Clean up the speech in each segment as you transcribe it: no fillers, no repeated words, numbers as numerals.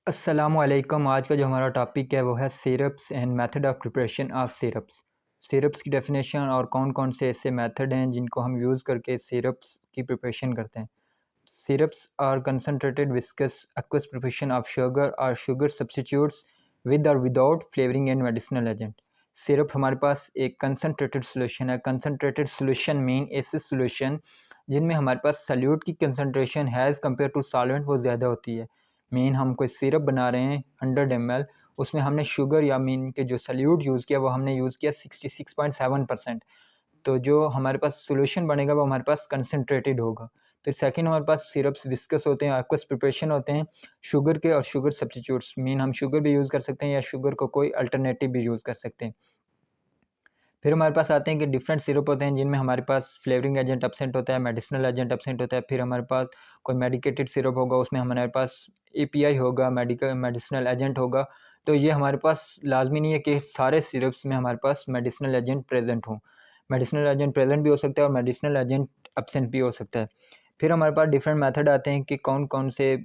अस्सलामुअलैकुम। आज का जो हमारा टॉपिक है वो है syrups and method of preparation of syrups. Syrups की डेफिनेशन और कौन कौन से ऐसे मेथड हैं जिनको हम यूज़ करके सिरप्स की प्रिपरेशन करते हैं। Syrups are concentrated viscous aqueous preparation of sugar और शुगर सब्सटीट्यूट्स विद और without flavouring and medicinal agent. Syrup हमारे पास एक कंसनट्रेटेड सोल्यूशन है। कंसनट्रेटेड सोल्यूशन मीन ऐसे सोल्यूशन जिनमें हमारे पास सल्यूट की concentration has compare to solvent वो ज़्यादा होती है। मीन हम कोई सिरप बना रहे हैं 100 ml, उसमें हमने शुगर या मीन के जो सल्यूट यूज़ किया वो हमने यूज़ किया 66.7%। तो जो हमारे पास सॉल्यूशन बनेगा वो हमारे पास कंसनट्रेटेड होगा। फिर सेकंड हमारे पास सिरप्स विस्कस होते हैं, एक्वस प्रिपरेशन होते हैं शुगर के और शुगर सब्स्टिट्यूट्स। मीन हम शुगर भी यूज़ कर सकते हैं या शुगर को कोई अल्टरनेटिव भी यूज़ कर सकते हैं। फिर हमारे पास आते हैं कि डिफरेंट सिरप होते हैं जिनमें हमारे पास फ्लेवरिंग एजेंट एब्सेंट होता है, मेडिसिनल एजेंट एब्सेंट होता है। फिर हमारे पास कोई मेडिकेटेड सिरप होगा, उसमें हमारे पास एपीआई होगा, मेडिसिनल एजेंट होगा। तो ये हमारे पास लाजमी नहीं है कि सारे सिरप्स में हमारे पास मेडिसिनल एजेंट प्रेजेंट हों। मेडिसिनल एजेंट प्रेजेंट भी हो सकता है और मेडिसिनल एजेंट एब्सेंट भी हो सकता है। फिर हमारे पास डिफरेंट मेथड आते हैं कि कौन कौन से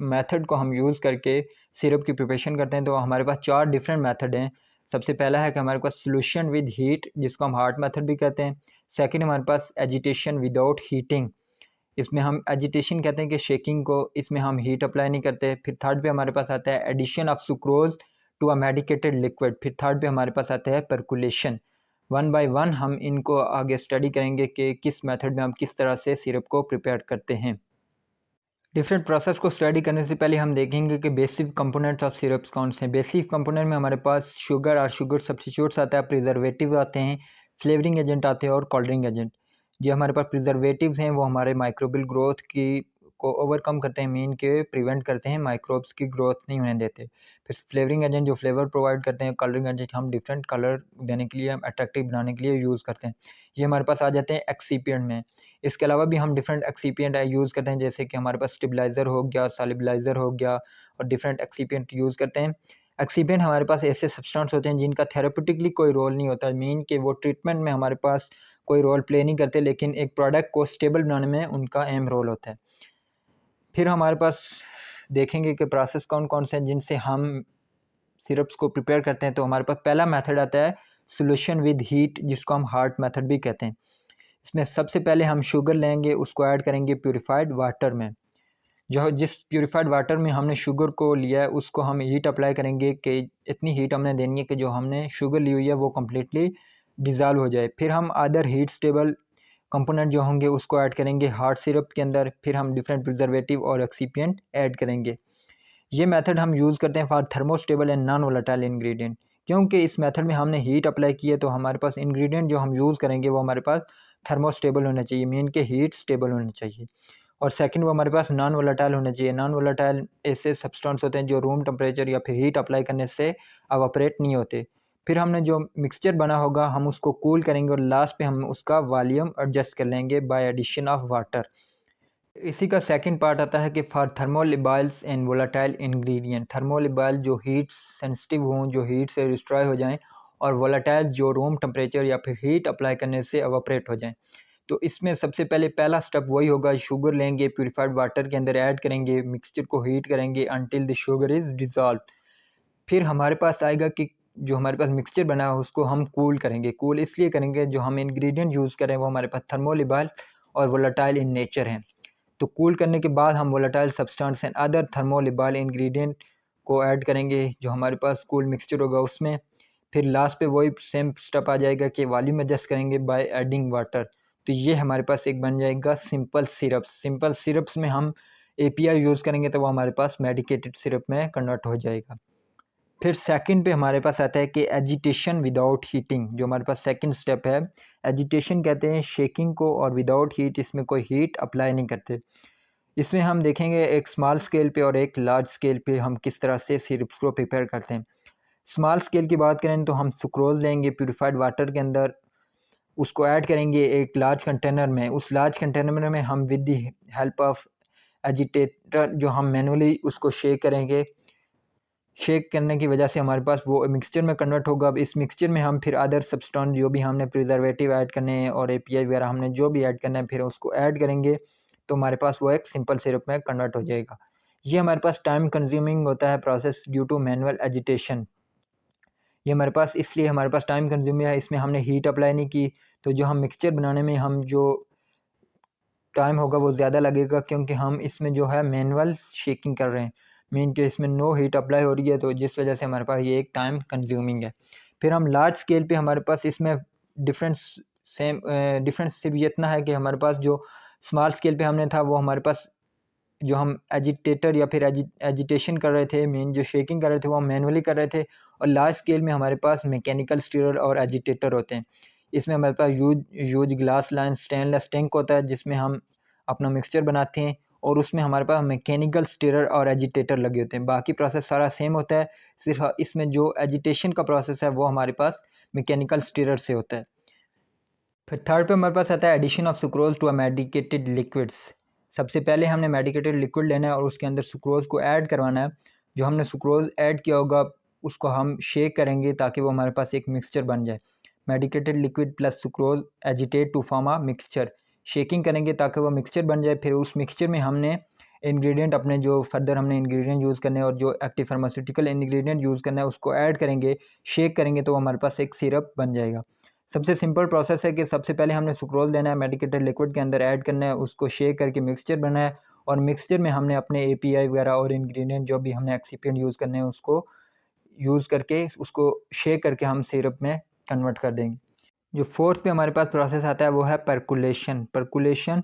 मेथड को हम यूज़ करके सिरप की प्रिपरेशन करते हैं। तो हमारे पास 4 डिफरेंट मेथड हैं। सबसे पहला है कि हमारे पास सॉल्यूशन विद हीट, जिसको हम हार्ट मेथड भी कहते हैं। सेकंड हमारे पास एजिटेशन विदाउट हीटिंग, इसमें हम एजिटेशन कहते हैं कि शेकिंग को, इसमें हम हीट अप्लाई नहीं करते। फिर थर्ड पे हमारे पास आता है addition of sucrose to a medicated liquid. फिर थर्ड पे हमारे पास आता है परकुलेशन। वन बाय वन हम इनको आगे स्टडी करेंगे कि किस मेथड में हम किस तरह से सिरप को प्रिपेयर करते हैं। डिफरेंट प्रोसेस को स्टडी करने से पहले हम देखेंगे कि बेसिक कंपोनेंट्स ऑफ सिरप्स कौन से हैं। बेसिक कंपोनेंट में हमारे पास शुगर और शुगर सब्स्टिट्यूट्स आता है, प्रिजर्वेटिव आते हैं, फ्लेवरिंग एजेंट आते हैं और कोल्ड्रिंग एजेंट। जो हमारे पास प्रिजर्वेटिव्स हैं वो हमारे माइक्रोबियल ग्रोथ की को ओवरकम करते हैं, मीन के प्रिवेंट करते हैं, माइक्रोब्स की ग्रोथ नहीं होने देते। फिर फ्लेवरिंग एजेंट जो फ्लेवर प्रोवाइड करते हैं, कलरिंग एजेंट हम डिफरेंट कलर देने के लिए, हम अट्रैक्टिव बनाने के लिए यूज़ करते हैं। ये हमारे पास आ जाते हैं एक्सीपिएंट में। इसके अलावा भी हम डिफरेंट एक्सीपिएंट यूज़ करते हैं, जैसे कि हमारे पास स्टेबलाइज़र हो गया, सॉल्युबलाइज़र हो गया और डिफरेंट एक्सीपिएंट यूज़ करते हैं। एक्सीपिएंट हमारे पास ऐसे सब्सटेंस होते हैं जिनका थेरेप्यूटिकली कोई रोल नहीं होता, मीन कि वो ट्रीटमेंट में हमारे पास कोई रोल प्ले नहीं करते, लेकिन एक प्रोडक्ट को स्टेबल बनाने में उनका अहम रोल होता है। फिर हमारे पास देखेंगे कि प्रोसेस कौन कौन से हैं जिनसे हम सिरप्स को प्रिपेयर करते हैं। तो हमारे पास पहला मेथड आता है सोल्यूशन विद हीट, जिसको हम हार्ट मेथड भी कहते हैं। इसमें सबसे पहले हम शुगर लेंगे, उसको ऐड करेंगे प्यूरिफाइड वाटर में। जो जिस प्यूरिफाइड वाटर में हमने शुगर को लिया है उसको हम हीट अप्लाई करेंगे कि इतनी हीट हमने देनी है कि जो हमने शुगर ली हुई है वो कम्प्लीटली डिज़ोल्व हो जाए। फिर हम अदर हीट स्टेबल कंपोनेंट जो होंगे उसको ऐड करेंगे हार्ड सिरप के अंदर। फिर हम डिफरेंट प्रिजर्वेटिव और एक्सीपिएंट ऐड करेंगे। ये मेथड हम यूज़ करते हैं for thermostable and non volatile ingredient, क्योंकि इस मेथड में हमने हीट अप्लाई की है तो हमारे पास इंग्रेडिएंट जो हम यूज़ करेंगे वो हमारे पास थर्मोस्टेबल होना चाहिए, मीन के हीट स्टेबल होना चाहिए। और सेकंड वो हमारे पास नॉन वोलेटाइल होना चाहिए। नॉन वोलेटाइल ऐसे सब्सटेंस होते हैं जो रूम टेम्परेचर या फिर हीट अप्लाई करने से अवापरेट नहीं होते। फिर हमने जो मिक्सचर बना होगा हम उसको कूल करेंगे और लास्ट पे हम उसका वॉल्यूम एडजस्ट कर लेंगे बाय एडिशन ऑफ वाटर। इसी का सेकंड पार्ट आता है कि फॉर थर्मोलिबाइल्स एंड वोलाटाइल इंग्रेडिएंट। थर्मोलिबाइल जो हीट सेंसिटिव हों, जो हीट से डिस्ट्रॉय हो जाएं, और वोलाटाइल जो रूम टेम्परेचर या फिर हीट अप्लाई करने से एवापरेट हो जाएं। तो इसमें सबसे पहले पहला स्टेप वही होगा, शुगर लेंगे, प्यूरिफाइड वाटर के अंदर ऐड करेंगे, मिक्सचर को हीट करेंगे until the sugar is dissolve. फिर हमारे पास आएगा कि जो हमारे पास मिक्सचर बना है उसको हम कूल करेंगे। कूल इसलिए करेंगे जो हम इंग्रेडिएंट यूज़ करें वो हमारे पास थर्मोलिबाइल और वोलाटाइल इन नेचर हैं। तो कूल करने के बाद हम volatile substance and other thermolabile ingredient को ऐड करेंगे जो हमारे पास कूल मिक्सचर होगा उसमें। फिर लास्ट पे वही सेम स्टेप आ जाएगा कि वॉल्यूम एडजस्ट करेंगे बाय एडिंग वाटर। तो ये हमारे पास एक बन जाएगा सिंपल सिरप्स। सिंपल सिरप्स में हम एपीआई यूज़ करेंगे तो वो हमारे पास मेडिकेटेड सिरप में कन्वर्ट हो जाएगा। फिर सेकंड पे हमारे पास आता है कि एजिटेशन विदाउट हीटिंग, जो हमारे पास सेकंड स्टेप है। एजिटेशन कहते हैं शेकिंग को, और विदाउट हीट इसमें कोई हीट अप्लाई नहीं करते। इसमें हम देखेंगे एक स्मॉल स्केल पे और एक लार्ज स्केल पे हम किस तरह से सिरप्स को प्रिपेयर करते हैं। स्मॉल स्केल की बात करें तो हम सुक्रोज लेंगे प्यूरिफाइड वाटर के अंदर, उसको ऐड करेंगे एक लार्ज कंटेनर में। उस लार्ज कंटेनर में हम with the help of agitator जो हम मैनुअली उसको शेक करेंगे। शेक करने की वजह से हमारे पास वो मिक्सचर में कन्वर्ट होगा। अब इस मिक्सचर में हम फिर अदर सब्सटेंस जो भी हमने प्रिजर्वेटिव ऐड करने हैं और एपीआई वगैरह हमने जो भी ऐड करना है फिर उसको ऐड करेंगे तो हमारे पास वो एक सिंपल सिरप में कन्वर्ट हो जाएगा। ये हमारे पास टाइम कंज्यूमिंग होता है process due to manual agitation. ये हमारे पास इसलिए हमारे पास टाइम कंज्यूमिंग है, इसमें हमने हीट अप्लाई नहीं की, तो जो हम मिक्सचर बनाने में हम जो टाइम होगा वो ज़्यादा लगेगा, क्योंकि हम इसमें जो है मैनुअल शेकिंग कर रहे हैं, मीन कि इसमें नो हीट अप्लाई हो रही है, तो जिस वजह से हमारे पास ये एक टाइम कंज्यूमिंग है। फिर हम लार्ज स्केल पे हमारे पास इसमें डिफरेंस सिर्फ ये इतना है कि हमारे पास जो स्मॉल स्केल पे हमने था वो हमारे पास जो हम एजिटेटर या फिर एजिटेशन कर रहे थे, मीन जो शेकिंग कर रहे थे वो हम मैनुअली कर रहे थे, और लार्ज स्केल में हमारे पास मैकेनिकल स्टीरर और एजिटेटर होते हैं। इसमें हमारे पास use glass line stainless tank होता है जिसमें हम अपना मिक्सचर बनाते हैं, और उसमें हमारे पास मैकेनिकल स्टीरर और एजिटेटर लगे होते हैं। बाकी प्रोसेस सारा सेम होता है, सिर्फ इसमें जो एजिटेशन का प्रोसेस है वो हमारे पास मैकेनिकल स्टीरर से होता है। फिर थर्ड पे हमारे पास आता है addition of sucrose to a medicated liquids. सबसे पहले हमने मेडिकेटेड लिक्विड लेना है और उसके अंदर सुक्रोज को ऐड करवाना है। जो हमने सुक्रोज ऐड किया होगा उसको हम शेक करेंगे ताकि वो हमारे पास एक मिक्सचर बन जाए। Medicated liquid plus sucrose agitate to form a mixture. Shaking करेंगे ताकि वो मिक्सचर बन जाए। फिर उस मिक्सचर में हमने इंग्रेडिएंट अपने जो फर्दर हमने इंग्रेडिएंट यूज़ करने हैं और जो एक्टिव फार्मास्यूटिकल इंग्रेडिएंट यूज़ करना है उसको ऐड करेंगे, शेक करेंगे, तो हमारे पास एक सिरप बन जाएगा। सबसे सिंपल प्रोसेस है कि सबसे पहले हमने सुक्रोज लेना है, मेडिकेटेड लिक्विड के अंदर ऐड करना है, उसको शेक करके मिक्सचर बनाना है, और मिक्सचर में हमने अपने एपीआई वगैरह और इंग्रेडिएंट जो भी हमने एक्सिपिएंट यूज़ करने हैं उसको यूज़ करके उसको शेक करके हम सिरप में कन्वर्ट कर देंगे। जो फोर्थ पे हमारे पास प्रोसेस आता है वो है परकुलेशन। परकुलेशन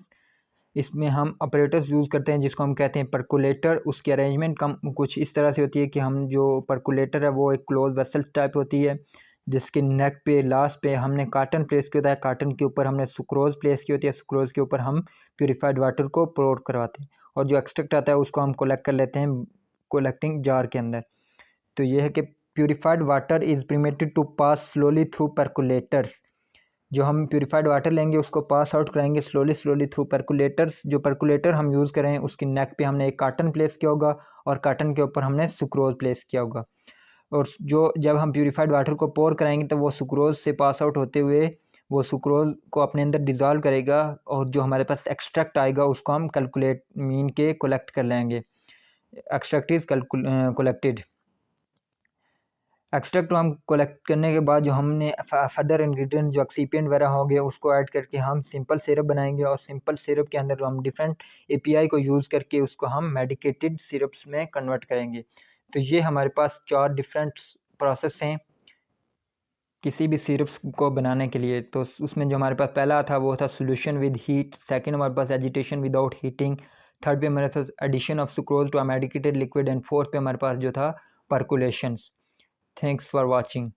इसमें हम ऑपरेटर्स यूज़ करते हैं जिसको हम कहते हैं परकुलेटर। उसकी अरेंजमेंट कम कुछ इस तरह से होती है कि हम जो परकुलेटर है वो एक क्लोज वेसल टाइप होती है, जिसके नेक पे लास्ट पे हमने कार्टन प्लेस किया होता है, कार्टन के ऊपर हमने सुक्रोज प्लेस की होती है, सुक्रोज के ऊपर हम प्योरीफाइड वाटर को पोर करवाते हैं, और जो एक्सट्रैक्ट आता है उसको हम कलेक्ट कर लेते हैं कलेक्टिंग जार के अंदर। तो ये है कि purified water is permitted to pass slowly through percolators. जो हम प्योरीफाइड वाटर लेंगे उसको पास आउट कराएंगे स्लोली थ्रू परकुलेटर्स। जो परकुलेटर हम यूज़ करें उसकी नेक पे हमने एक कार्टन प्लेस किया होगा और कार्टन के ऊपर हमने सुक्रोज प्लेस किया होगा, और जो जब हम प्योरीफाइड वाटर को पोर कराएंगे तो वो सुक्रोज से पास आउट होते हुए वो सुक्रोज को अपने अंदर डिज़ोल्व करेगा, और जो हमारे पास एक्सट्रैक्ट आएगा उसको हम कैलकुलेट मीन के कलेक्ट कर लेंगे। Extract is collected. एक्सट्रैक्ट हम कलेक्ट करने के बाद जो हमने फर्दर इंग्रेडिएंट जो एक्सिपिएंट वगैरह हो गया उसको ऐड करके हम सिंपल सिरप बनाएंगे, और सिंपल सिरप के अंदर हम डिफरेंट एपीआई को यूज़ करके उसको हम मेडिकेटेड सिरप्स में कन्वर्ट करेंगे। तो ये हमारे पास 4 डिफरेंट प्रोसेस हैं किसी भी सिरप्स को बनाने के लिए। तो उसमें जो हमारे पास पहला था वो था सोल्यूशन विद हीट, सेकंड हमारे पास एजिटेशन विदाउट हीटिंग, थर्ड पे हमारे पास addition of sucrose to a medicated liquid, and fourth पे हमारे पास जो था परकुलेशंस। Thanks for watching.